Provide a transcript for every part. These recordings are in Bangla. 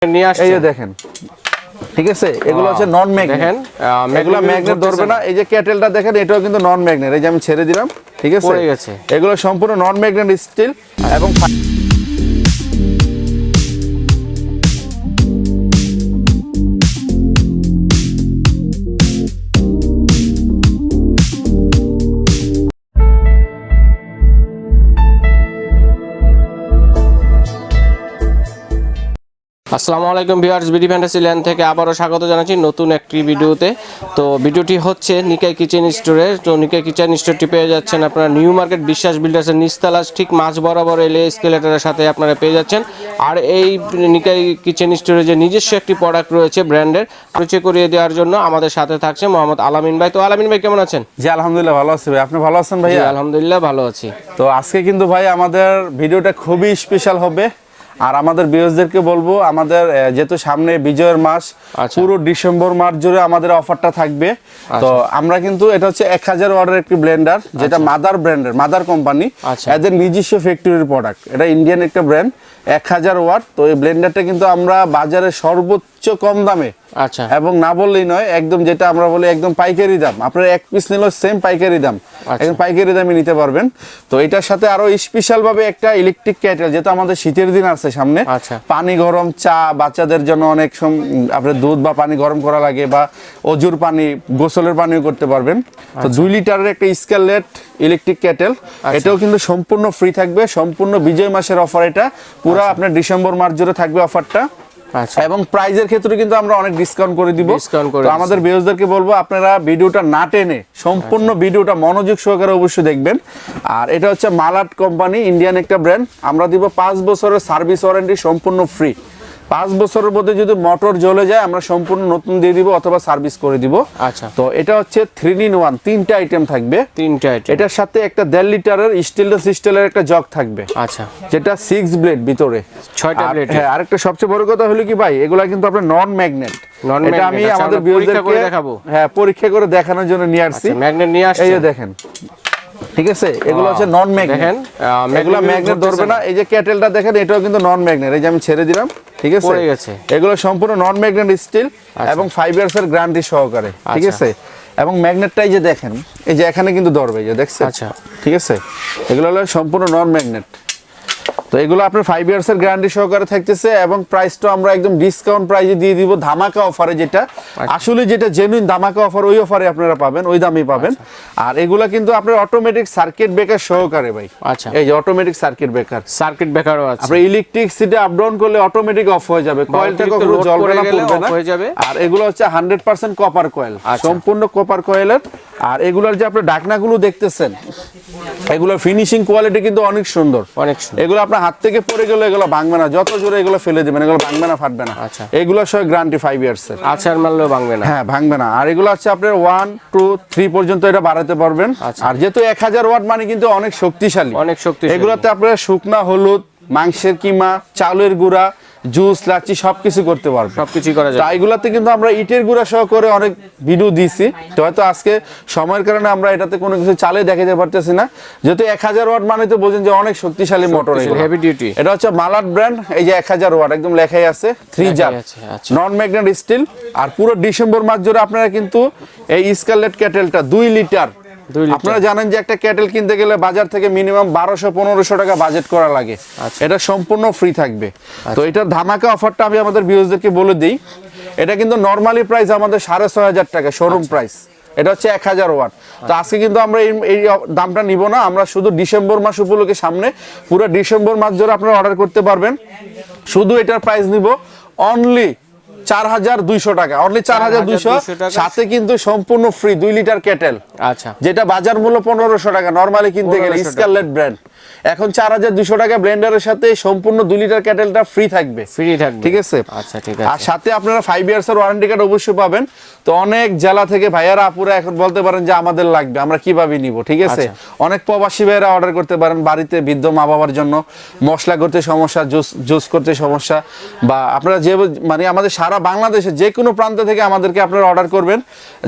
নিয়ে আসছে, এই যে দেখেন, ঠিক আছে, এগুলো হচ্ছে নন ম্যাগনেট। দেখেন এগুলো ম্যাগনেট ধরবে না। এই যে কেটেলটা দেখেন, এটাও কিন্তু নন ম্যাগনেট। এই যে আমি ছেড়ে দিলাম, ঠিক আছে, পড়ে গেছে। এগুলো সম্পূর্ণ নন ম্যাগনেট স্টিল এবং আসসালামু আলাইকুম ভিউয়ার্স, বিডি ফ্যান্টাসিল্যান্ড থেকে আবারও স্বাগত জানাচ্ছি নতুন একটি ভিডিওতে। তো ভিডিওটি হচ্ছে নিকাই কিচেন স্টোরের। তো নিকাই কিচেন স্টোরটি পেয়ে যাচ্ছেন আপনারা নিউ মার্কেট বিশ্বাস বিল্ডার্সের নিচতলা ঠিক মাঝ বরাবর এলে এসকেলেটরের সাথে আপনারা পেয়ে যাচ্ছেন। আর এই নিকাই কিচেন স্টোরে যে নিজস্ব একটি প্রোডাক্ট রয়েছে ব্র্যান্ডের, পরিচয় করিয়ে দেওয়ার জন্য আমাদের সাথে থাকছে মোহাম্মদ আলামিন ভাই। তো আলামিন ভাই কেমন আছেন? জি আলহামদুলিল্লাহ ভালো আছি ভাই, আপনি ভালো আছেন ভাই? আলহামদুলিল্লাহ ভালো আছি। তো আজকে কিন্তু ভাই আমাদের ভিডিওটা খুবই স্পেশাল হবে। আর আমাদের ভিউয়ারদেরকে বলবো, আমাদের যেহেতু সামনে বিজয়ের মাস, পুরো ডিসেম্বর মাস জুড়ে আমাদের অফারটা থাকবে। তো আমরা কিন্তু এটা হচ্ছে 1000 ওয়াটের একটি ব্লেন্ডার, যেটা মাদার ব্র্যান্ডের, মাদার কোম্পানি, এদের নিজস্ব ফ্যাক্টরির প্রোডাক্ট। এটা ইন্ডিয়ান একটা ব্র্যান্ড, 1000 ওয়াট। তো এই ব্লেন্ডারটা কিন্তু আমরা বাজারে সর্বোচ্চ কম দামে, এবং না বললেই নয়, একদম যেটা আমরা বলি একদম পাইকারি দাম। আপনারা এক পিস নিলেও সেম পাইকারি দাম, একদম পাইকারি দামে নিতে পারবেন। তো এটার সাথে আরো স্পেশাল ভাবে একটা ইলেকট্রিক কেটেল, যেটা আমাদের শীতের দিন আছে সামনে, পানি গরম, চা, বাচ্চাদের জন্য অনেক আপনার দুধ বা পানি গরম করা লাগে, বা অজুর পানি, গোসলের পানিও করতে পারবেন। তো 2 লিটারের একটা স্কারলেট ইলেকট্রিক কেটেল, এটাও কিন্তু সম্পূর্ণ ফ্রি থাকবে। সম্পূর্ণ বিজয় মাসের অফার এটা, পুরো আপনার ডিসেম্বর মাস জুড়ে থাকবে অফারটা। এবং প্রাইজের ক্ষেত্রে কিন্তু আমরা অনেক ডিসকাউন্ট করে দিব। তো আমাদের ভিউয়ারদেরকে বলবো, আপনারা ভিডিওটা না টেনে সম্পূর্ণ ভিডিওটা মনোযোগ সহকারে অবশ্যই দেখবেন। আর এটা হচ্ছে মালাট কোম্পানি, ইন্ডিয়ান একটা ব্র্যান্ড। আমরা দিব 5 বছরের সার্ভিস ওয়ারেন্টি সম্পূর্ণ ফ্রি। 5 বছরের মধ্যে যদি মোটর জ্বলে যায়, আমরা সম্পূর্ণ নতুন দিয়ে দিব অথবা সার্ভিস করে দিব। তো এটা হচ্ছে 3 in 1, 3টা আইটেম থাকবে। এটার সাথে একটা 1.5 লিটারের স্টিলের একটা জগ থাকবে, যেটা 6 ব্লেড ভিতরে, 6টা ব্লেড। হ্যাঁ, আরেকটা সবচেয়ে বড় কথা হলো কি ভাই, এগুলা কিন্তু আপনার নন ম্যাগনেট। এটা আমি আমাদের ভিউয়ারদেরকে পরীক্ষা করে দেখানোর জন্য নিয়ে আসছি। ম্যাগনেট নিয়ে আসছি, এই যে দেখেন, ঠিক আছে, এগুলো হচ্ছে নন ম্যাগনেট। দেখেন এগুলো ম্যাগনেট ধরবে না। এই যে কেটেলটা দেখেন, এটাও কিন্তু নন ম্যাগনেট। এই যে আমি ছেড়ে দিলাম, ঠিক আছে, এগুলো সম্পূর্ণ নন ম্যাগনেট স্টিল এবং 5 ইয়ার্স এর গ্যারান্টি সহকারে, ঠিক আছে। এবং ম্যাগনেটটাই যে দেখেন, এই যে এখানে কিন্তু ধরবে, এই যে দেখছেন, ঠিক আছে, এগুলো হলো সম্পূর্ণ নন ম্যাগনেট। তো এগুলো আপনার 5 ইয়ার্স এর গ্যারান্টি সহকারে থাকতেছে। এবং প্রাইসটা আমরা একদম ডিসকাউন্ট প্রাইসে দিয়ে দিব, ধামাকা অফারে, যেটা আসলে যেটা জেনুইন ধামাকা অফার, ওই অফারে আপনারা পাবেন, ওই দামেই পাবেন। আর এগুলা কিন্তু আপনার অটোমেটিক সার্কিট ব্রেকার সহকারে ভাই। এই যে অটোমেটিক সার্কিট ব্রেকারও আছে। আপনি ইলেকট্রিসিটি আপ ডাউন করলে অটোমেটিক অফ হয়ে যাবে, কয়েলটা কখনো জ্বলবে না, পড়বে না, হয়ে যাবে। আর এগুলো হচ্ছে 100% কপার কয়েল, সম্পূর্ণ কপার কয়েলের। আর এগুলার যে আপনি ঢাকনাগুলো দেখতেছেন, এগুলোর ফিনিশিং কোয়ালিটি কিন্তু অনেক সুন্দর, অনেক সুন্দর। এগুলো আপনার হাত থেকে পড়ে গেলে এগুলো ভাঙবে না, যত জোরে এগুলো ফেলে দিবেন, এগুলো ভাঙবে না, ফাটবে না। এগুলো সব গ্যারান্টি 5 ইয়ার্স এর, আছাড় মারলেও ভাঙবে না। হ্যাঁ, ভাঙবে না। আর এগুলো হচ্ছে আপনার 1, 2, 3 পর্যন্ত এটা বাড়াতে পারবেন। আর যেহেতু 1000 ওয়াট মানে কিন্তু অনেক শক্তিশালী, অনেক শক্তিশালী। এগুলোতে আপনার শুকনা হলুদ, মাংসের কিমা, চাউলের গুঁড়া, জুস, লাচ্ছি সবকিছু করতে পারবে, সবকিছু করা যায়। এগুলাতে কিন্তু আমরা ইটের গুঁড়া সহ করে অনেক ভিডিও দিয়েছি। তো হয়তো আজকে সময়ের কারণে আমরা এটাতে কোনো কিছু চালে দেখাতে পারতেছি না, যেহেতু 1000 ওয়াট মানে তো বোঝেন যে অনেক শক্তিশালী মোটর, হেভি ডিউটি। এটা হচ্ছে মালাট ব্র্যান্ড, এই যে 1000 ওয়াট একদম লেখাই আছে, 3 জার নন ম্যাগনেট স্টিল। আর পুরো ডিসেম্বর মাস জুড়ে আপনারা কিন্তু এই স্কারলেট কেটেলটা 2 লিটার, আপনারা জানেন যে একটা কেটেল কিনতে গেলে বাজার থেকে মিনিমাম 1200-1500 টাকা বাজেট করা লাগে, এটা সম্পূর্ণ ফ্রি থাকবে। তো এটার ধামাকা অফারটা আমি আমাদের ভিউয়ারদেরকে বলে দিই। এটা কিন্তু নরমালি প্রাইস আমাদের 6500 টাকা শোরুম প্রাইস, এটা হচ্ছে 1000 ওয়াট। তো আজকে কিন্তু আমরা এই দামটা নিব না, আমরা শুধু ডিসেম্বর মাস উপলক্ষে, সামনে পুরো ডিসেম্বর মাস জুড়ে আপনারা অর্ডার করতে পারবেন। শুধু এটার প্রাইস নিব অনলি 4200 টাকা, অনলি 4200, সাথে কিন্তু সম্পূর্ণ ফ্রি 2 লিটার কেটেল, যেটা বাজার মূল্য 1500 টাকা নরমালি কিনতে গেলে, স্কারলেট ব্র্যান্ড। এখন 4200 টাকা ব্লেন্ডারের সাথে সম্পূর্ণ 2 লিটার কেটেলটা ফ্রি থাকবে, ঠিক আছে। আর সাথে আপনারা 5 ইয়ার্স এর ওয়ারেন্টি কার্ড অবশ্যই পাবেন। তো অনেক জেলা থেকে ভাইয়ারা আপুরা এখন বলতে পারেন যে আমাদের লাগবে, আমরা কিভাবে নিব, ঠিক আছে। অনেক প্রবাসী ভাইয়ারা অর্ডার করতে পারেন, বাড়িতে বৃদ্ধ মা বাবার জন্য মশলা করতে সমস্যা, জুস করতে সমস্যা, বা আপনারা যে মানে আমাদের সারা বাংলাদেশে যে কোনো প্রান্ত থেকে আমাদেরকে আপনারা অর্ডার করবেন,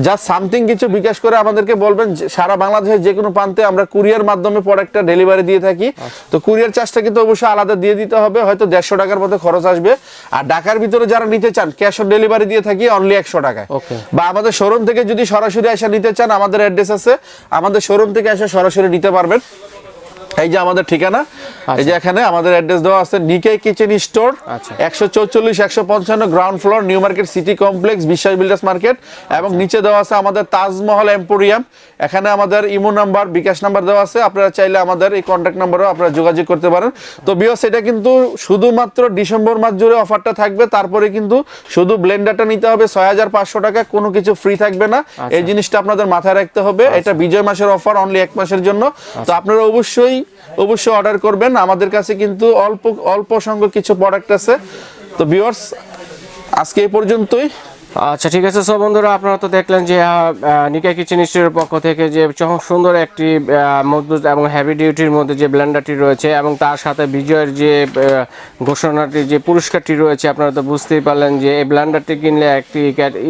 জাস্ট সামথিং কিছু বিকাশ করে আমাদেরকে বলবেন। সারা বাংলাদেশের যে কোনো প্রান্তে আমরা কুরিয়ার মাধ্যমে প্রোডাক্টটা ডেলিভারি দিয়ে থাকি। থাকি। তো কুরিয়ার চার্জটা কিন্তু অবশ্যই আলাদা দিয়ে দিতে হবে, হয়তো 150 টাকার মতো খরচ আসবে। আর ঢাকার ভিতরে যারা নিতে চান ক্যাশ অন ডেলিভারি দিয়ে থাকি অনলি 100 টাকায়। বা আমাদের শোরুম থেকে যদি সরাসরি এসে নিতে চান, আমাদের অ্যাড্রেস আছে, আমাদের শোরুম থেকে এসে সরাসরি নিতে পারবেন। এই যে আমাদের ঠিকানা, এই যে এখানে আমাদের অ্যাড্রেস দেওয়া আছে, Nikai kitchen store, 144 155 ground floor, new market city complex, Biswas builders market. এবং নিচে দেওয়া আছে আমাদের তাজমহল এম্পোরিয়াম। এখানে আমাদের ইমো নাম্বার, বিকাশ নাম্বার দেওয়া আছে, আপনারা চাইলে আমাদের এই কন্ট্যাক্ট নাম্বারেও আপনারা যোগাযোগ করতে পারেন। তো ভিউয়ার্স, এটা কিন্তু শুধুমাত্র ডিসেম্বর মাস জুড়ে অফারটা থাকবে। তারপরে কিন্তু শুধু ব্লেন্ডারটা নিতে হবে 6500 টাকা, কোনো কিছু ফ্রি থাকবে না। এই জিনিসটা আপনাদের মাথায় রাখতে হবে। এটা বিজয় মাসের অফার, অনলি 1 মাসের জন্য। তো আপনারা অবশ্যই অর্ডার করবেন। আমাদের কাছে কিন্তু অল্প সংখ্যক কিছু প্রোডাক্ট আছে। তো ভিউয়ার্স, আজকে এই পর্যন্তই। আচ্ছা, ঠিক আছে। সব বন্ধুরা, আপনারা তো দেখলেন যে নিকাই কিচেন স্টোরের পক্ষ থেকে যে সুন্দর একটি মজবুত এবং হেভি ডিউটির মধ্যে যে ব্লেন্ডারটি রয়েছে, এবং তার সাথে বিজয়ের যে ঘোষণাটি, যে পুরস্কারটি রয়েছে, আপনারা তো বুঝতেই পারলেন যে এই ব্লেন্ডারটি কিনলে একটি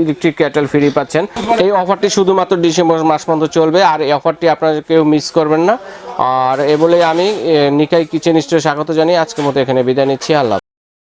ইলেকট্রিক ক্যাটেল ফ্রি পাচ্ছেন। এই অফারটি শুধুমাত্র ডিসেম্বর মাস পর্যন্ত চলবে, আর এই অফারটি আপনারা কেউ মিস করবেন না। আর এ বলে আমি নিকাই কিচেন স্টোরে স্বাগত জানিয়ে আজকের মতো এখানে বিদায় নিচ্ছি। আল্লাহ।